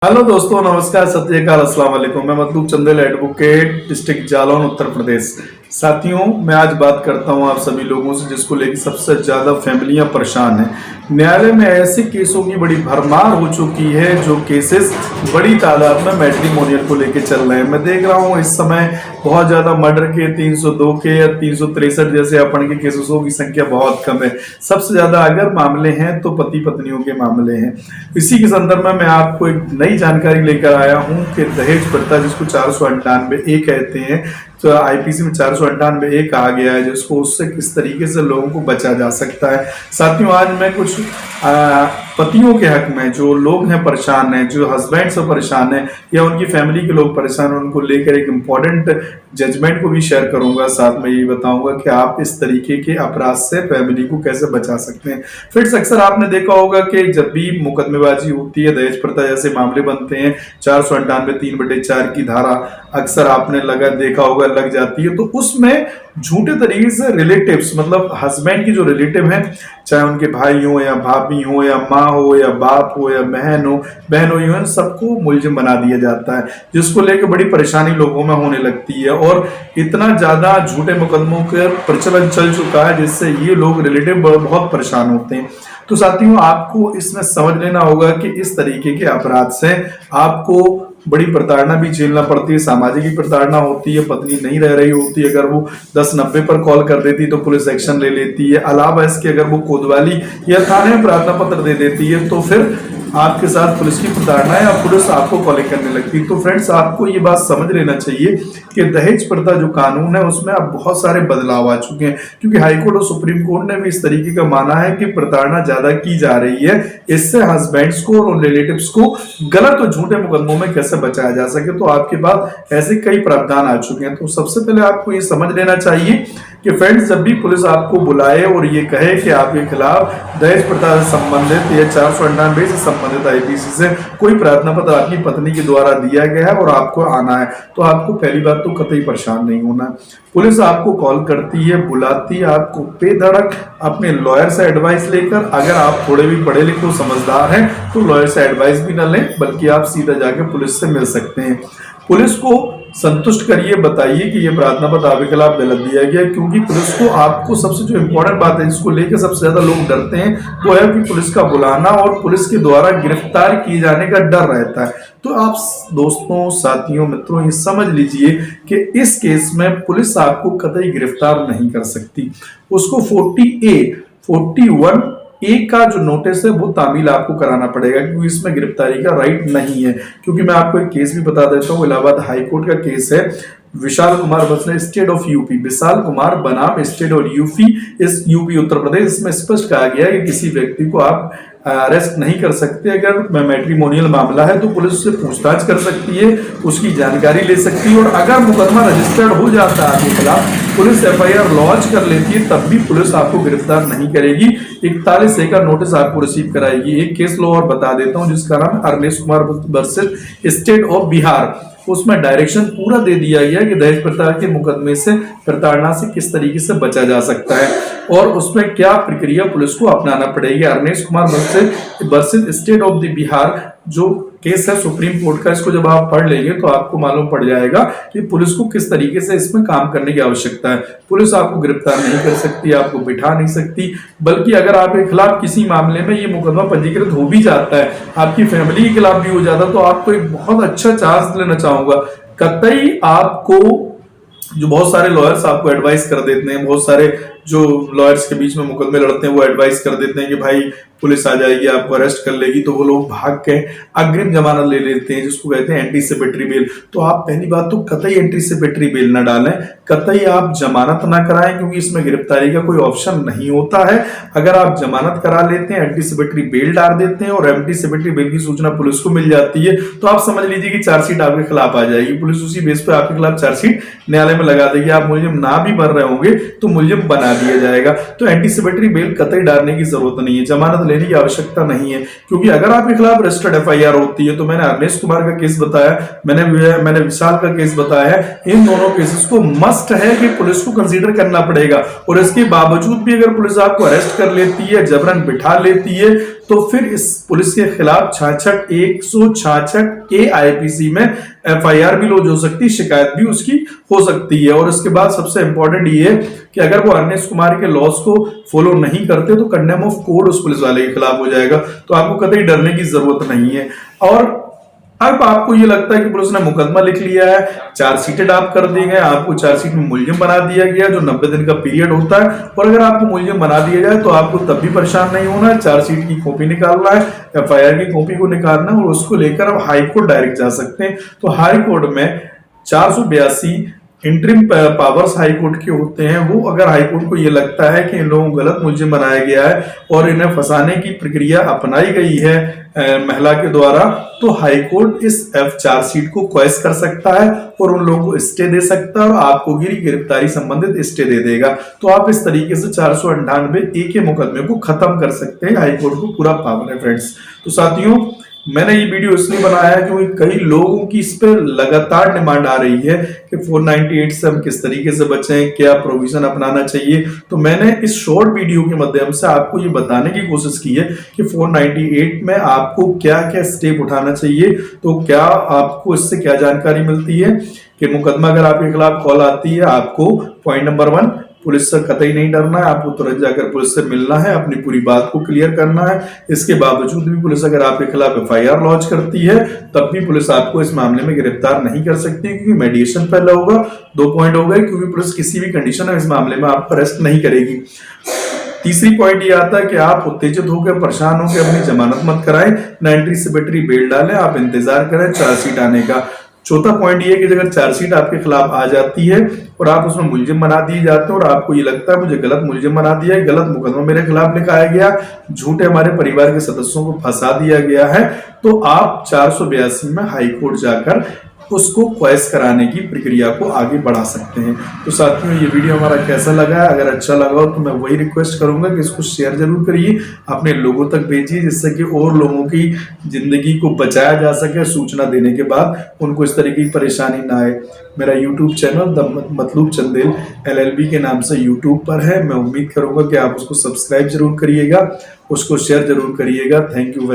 Hello दोस्तों, नमस्कार, सत श्री अकाल, अस्सलाम वालेकुम। मैं मतलूब चंदेल, एडवोकेट, डिस्ट्रिक्ट जालौन, उत्तर प्रदेश। साथियों, मैं आज बात करता हूं आप सभी लोगों से जिसको लेकर सबसे ज्यादा फैमिलियां परेशान हैं। न्यायालय में ऐसे केसों की बड़ी भरमार हो चुकी है जो केसेस बड़ी तादाद में मैट्रिमोनियल को लेकर चल रहे हैं। मैं देख रहा हूं इस समय बहुत ज्यादा मर्डर के 302 के या 363 जैसे अपहरण के केसों की संख्या बहुत कम है। सबसे ज्यादा अगर मामले हैं तो पति पत्नियों के मामले हैं। इसी के संदर्भ में मैं आपको एक नई जानकारी लेकर आया हूं कि दहेज प्रथा, जिसको 498A कहते हैं, तो आईपीसी में 498A कहा गया है, जिसको उससे किस तरीके से लोगों को बचा जा सकता है। साथियों, आज मैं कुछ पतियों के हक में जो लोग हैं परेशान हैं, जो हस्बैंड से परेशान हैं या उनकी फैमिली के लोग परेशान हैं, उनको लेकर एक इम्पोर्टेंट जजमेंट को भी शेयर करूंगा। साथ में ये बताऊंगा कि आप इस तरीके के अपराध से फैमिली को कैसे बचा सकते हैं। फ्रेंड्स, अक्सर आपने देखा होगा कि जब भी मुकदमेबाजी होती है, दहेज प्रथा जैसे मामले बनते हैं, 498 3/4 की धारा अक्सर आपने देखा होगा लग जाती है, तो उसमें झूठे तरीके से रिलेटिव्स, मतलब हस्बैंड की जो रिलेटिव हैं, चाहे उनके भाई हो या भाभी हो या माँ हो या बाप हो या बहन हो इन सबको मुलजिम बना दिया जाता है, जिसको लेकर बड़ी परेशानी लोगों में होने लगती है। और इतना ज्यादा झूठे मुकदमों का प्रचलन चल चुका है जिससे ये लोग रिलेटिव बहुत परेशान होते हैं। तो साथियों, आपको इसमें समझ लेना होगा कि इस तरीके के अपराध से आपको बड़ी प्रताड़ना भी झेलना पड़ती है। सामाजिक प्रताड़ना होती है, पत्नी नहीं रह रही होती, अगर वो 1090 पर कॉल कर देती तो पुलिस एक्शन ले लेती है। अलावा इसके अगर वो कोतवाली या थाने में प्रार्थना पत्र दे देती है तो फिर आपके साथ पुलिस की प्रताड़ना है या पुलिस आपको कॉलिंग करने लगती है। तो फ्रेंड्स, आपको ये बात समझ लेना चाहिए कि दहेज प्रथा जो कानून है उसमें अब बहुत सारे बदलाव आ चुके हैं, क्योंकि हाईकोर्ट और सुप्रीम कोर्ट ने भी इस तरीके का माना है कि प्रताड़ना ज्यादा की जा रही है। इससे हस्बैंड्स को और रिलेटिव्स को गलत और झूठे मुकदमों में कैसे बचाया जा सके। तो आपके पास ऐसे कई प्रावधान आ चुके हैं। तो सबसे पहले आपको ये समझ लेना चाहिए कि फ्रेंड्स, जब भी पुलिस आपको बुलाए और ये कहे कि आपके खिलाफ दहेज प्रथा से संबंधित या 498 से संबंधित आईपीसी से कोई प्रार्थना पत्र आपकी पत्नी के द्वारा दिया गया है और आपको आना है, तो आपको पहली बात तो कतई परेशान नहीं होना। पुलिस आपको कॉल करती है, बुलाती है, आपको बेधड़क अपने लॉयर से एडवाइस लेकर, अगर आप थोड़े भी पढ़े लिखे समझदार हैं तो लॉयर से एडवाइस भी न लें, बल्कि आप सीधा जाकर पुलिस से मिल सकते हैं। पुलिस को संतुष्ट करिए, बताइए कि ये प्रार्थना पत्र आपके खिलाफ गलत दिया गया, क्योंकि पुलिस को आपको सबसे जो इम्पोर्टेंट बात है जिसको लेकर सबसे ज्यादा लोग डरते हैं वो है कि पुलिस का बुलाना और पुलिस के द्वारा गिरफ्तार किए जाने का डर रहता है। तो आप दोस्तों, साथियों, मित्रों, ये समझ लीजिए कि इस केस में पुलिस आपको कतई गिरफ्तार नहीं कर सकती। उसको 41 का जो नोटिस है वो तामील आपको कराना पड़ेगा, क्योंकि इसमें गिरफ्तारी का राइट नहीं है। क्योंकि मैं आपको एक केस भी बता देता हूँ, इलाहाबाद हाईकोर्ट का केस है, विशाल कुमार बसने, state of UP, Vishal Kumar बनाम स्टेट और यूपी उत्तर प्रदेश। इसमें स्पष्ट कहा गया है कि किसी व्यक्ति को आप अरेस्ट नहीं कर सकते। अगर मैट्रिमोनियल मामला है तो पुलिस उससे पूछताछ कर सकती है, उसकी जानकारी ले सकती है, और अगर मुकदमा रजिस्टर्ड हो जाता है आपके खिलाफ, पुलिस FIR लॉन्च कर लेती है, तब भी पुलिस आपको गिरफ्तार नहीं करेगी। 41A का नोटिस आपको रिसीव कराएगी। एक केस लो और बता देता हूं जिसका नाम Arnesh Kumar versus state of Bihar. उसमें डायरेक्शन पूरा दे दिया गया कि दहेज प्रथा के मुकदमे से, प्रताड़ना से किस तरीके से बचा जा सकता है और उसमें क्या प्रक्रिया पुलिस को अपनाना पड़ेगी। Arnesh Kumar versus state of the Bihar जो केस है सुप्रीम कोर्ट का, इसको जब आप पढ़ लेंगे तो आपको मालूम पड़ जाएगा कि पुलिस को किस तरीके से इसमें काम करने की आवश्यकता है। पुलिस आपको गिरफ्तार नहीं कर सकती, आपको बिठा नहीं सकती, बल्कि अगर आपके खिलाफ किसी मामले में ये मुकदमा पंजीकृत हो भी जाता है, आपकी फैमिली के खिलाफ भी हो जाता है, तो आपको एक बहुत अच्छा चांस लेना चाहूंगा। कतई आपको, जो बहुत सारे लॉयर्स आपको एडवाइस कर देते हैं, बहुत सारे जो लॉयर्स के बीच में मुकदमे लड़ते हैं वो एडवाइस कर देते हैं कि भाई पुलिस आ जाएगी, आपको अरेस्ट कर लेगी, तो वो लोग भाग के अग्रिम जमानत ले लेते हैं, जिसको कहते हैं एंटीसिपेटरी बेल। तो आप पहली बात तो कतई एंटीसिपेटरी बेल ना डालें, कतई आप जमानत ना कराएं, क्योंकि इसमें गिरफ्तारी का कोई ऑप्शन नहीं होता है। अगर आप जमानत करा लेते हैं, एंटीसिपेटरी बेल डाल देते हैं और एंटीसिपेटरी बेल की सूचना पुलिस को मिल जाती है, तो आप समझ लीजिए कि चार्जशीट आपके खिलाफ आ जाएगी। पुलिस उसी बेस पर आपके खिलाफ चार्जशीट न्यायालय में लगा देगी। आप मुलजिम ना भी भर रहे होंगे तो मुलजिम बना दिया जाएगा। तो एंटीसिपेटरी बेल कतई डालने की जरूरत नहीं है, जमानत लेने की आवश्यकता नहीं है, क्योंकि अगर आपके खिलाफ रजिस्टर्ड FIR होती है, तो मैंने अरनेश कुमार का केस बताया, मैंने विशाल का केस बताया है, इन दोनों केसेस को मस्ट मस्ट है कि पुलिस को कंसीडर करना पड़ेगा। और इसके बावजूद भी अगर पुलिस आपको अरेस्ट कर लेती है, जबरन बिठा लेती है, तो फिर इस पुलिस के खिलाफ 166 ए आईपीसी में एफआईआर भी लॉन्च हो सकती है, शिकायत भी उसकी हो सकती है। और इसके बाद सबसे इंपॉर्टेंट ये है कि अगर वो अर्नेस्ट कुमार के लॉस को फॉलो नहीं करते तो कंडेम ऑफ कोर्ट उस पुलिस वाले के खिलाफ हो जाएगा। तो आपको कतई डरने की जरूरत नहीं है। और अब आपको ये लगता है कि पुलिस ने मुकदमा लिख लिया है, चार्जशीटेड आप कर दी गए, आपको चार्जशीट में मुलजिम बना दिया गया, जो 90 दिन का पीरियड होता है। और अगर आपको मुलजिम बना दिया जाए तो आपको तब भी परेशान नहीं होना है, चार्जशीट की कॉपी निकालना है, एफआईआर की कॉपी को निकालना है और उसको लेकर आप हाई कोर्ट डायरेक्ट जा सकते हैं। तो हाई कोर्ट में 482 इंटरिम पावर्स हाई कोर्ट के होते हैं। वो अगर हाई कोर्ट को ये लगता है कि इन लोगों को गलत मुलजिम बनाया गया है और इन्हें फंसाने की प्रक्रिया अपनाई गई है महिला के द्वारा, तो हाई कोर्ट इस चार्जशीट को क्वेश्चन कर सकता है और उन लोगों को स्टे दे सकता है और आपको गिरफ्तारी संबंधित स्टे दे देगा। तो आप इस तरीके से 498 ए के मुकदमे को खत्म कर सकते हैं। हाई कोर्ट को पूरा पावर है फ्रेंड्स। तो साथियों, मैंने ये वीडियो इसलिए बनाया है क्योंकि कई लोगों की इस पर लगातार डिमांड आ रही है कि 498 से हम किस तरीके से बचें, क्या प्रोविजन अपनाना चाहिए। तो मैंने इस शॉर्ट वीडियो के माध्यम से आपको ये बताने की कोशिश की है कि 498 में आपको क्या क्या स्टेप उठाना चाहिए। तो क्या आपको इससे क्या जानकारी मिलती है कि मुकदमा अगर आपके खिलाफ कॉल आती है, आपको पॉइंट नंबर 1 पुलिस से कतई नहीं डरना है, आपको तुरंत जाकर पुलिस से मिलना है, अपनी पूरी बात को क्लियर करना है। इसके बावजूद भी पुलिस अगर आपके खिलाफ एफआईआर लॉन्च करती है तब भी पुलिस आपको इस मामले में गिरफ्तार नहीं कर सकती, क्योंकि मेडिएशन पहले होगा। 2 पॉइंट हो गए, क्योंकि पुलिस किसी भी कंडीशन में इस मामले में आपको अरेस्ट नहीं करेगी। तीसरी पॉइंट ये आता है कि आप उत्तेजित होकर, परेशान होकर अपनी जमानत मत कराएं, ना एंट्री से बैटरी बेल डालें, आप इंतजार करें चार्जशीट आने का। चौथा पॉइंट ये कि अगर चार्जशीट आपके खिलाफ आ जाती है और आप उसमें मुलजिम बना दिए जाते हैं और आपको ये लगता है मुझे गलत मुलजिम बना दिया है, गलत मुकदमा मेरे खिलाफ लिखाया गया, झूठे हमारे परिवार के सदस्यों को फंसा दिया गया है, तो आप 482 में हाई कोर्ट जाकर उसको क्वेश्चन कराने की प्रक्रिया को आगे बढ़ा सकते हैं। तो साथियों, ये वीडियो हमारा कैसा लगा है? अगर अच्छा लगा हो तो मैं वही रिक्वेस्ट करूंगा कि इसको शेयर जरूर करिए, अपने लोगों तक भेजिए, जिससे कि और लोगों की जिंदगी को बचाया जा सके। सूचना देने के बाद उनको इस तरीके की परेशानी ना आए। मेरा YouTube channel the Matloob Chandel LLB के नाम से यूट्यूब पर है। मैं उम्मीद करूंगा कि आप उसको सब्सक्राइब जरूर करिएगा, उसको शेयर जरूर करिएगा। Thank you very